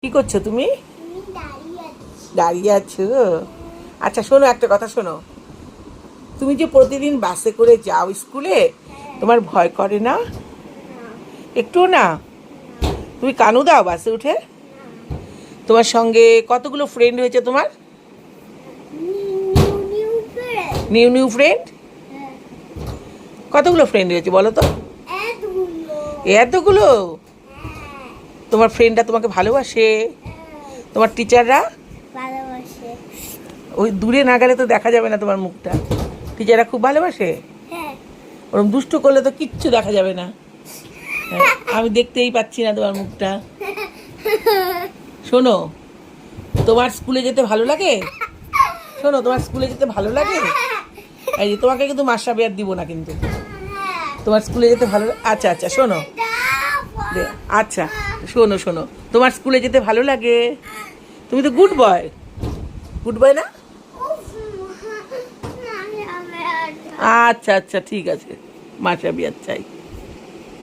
কি করছো তুমি? দাঁড়িয়ে আছো? আচ্ছা শোনো, একটা কথা শোনো। তুমি যে প্রতিদিন বাসে করে যাও স্কুলে, তোমার ভয় করে না? একটুও না? তুমি কানু দাও বাসে উঠে? তোমার সঙ্গে কতগুলো ফ্রেন্ড হয়েছে তোমার? New new friend? কতগুলো ফ্রেন্ড হয়েছে বলো তো? এতগুলো? তোমার ফ্রেন্ডরা তোমাকে ভালোবাসে? তোমার টিচাররা? ওই দূরে না গেলে তো দেখা যাবে না তোমার মুখটা। টিচাররা খুব ভালোবাসে? ওরকম দুষ্টু করলে তো কিচ্ছু দেখা যাবে না। আমি দেখতেই পাচ্ছি না তোমার মুখটা। শোনো, তোমার স্কুলে যেতে ভালো লাগে? শোনো, তোমার স্কুলে যেতে ভালো লাগে? এই যে তোমাকে কিন্তু মাসাবি আর দিব না কিন্তু। তোমার স্কুলে যেতে ভালো, আচ্ছা আচ্ছা শোনো, আচ্ছা শোনো শোনো, তোমার স্কুলে যেতে ভালো লাগে? তুমি তো গুড বয়, গুড বয় না? আচ্ছা আচ্ছা ঠিক আছে, মাসাবি আর চাই।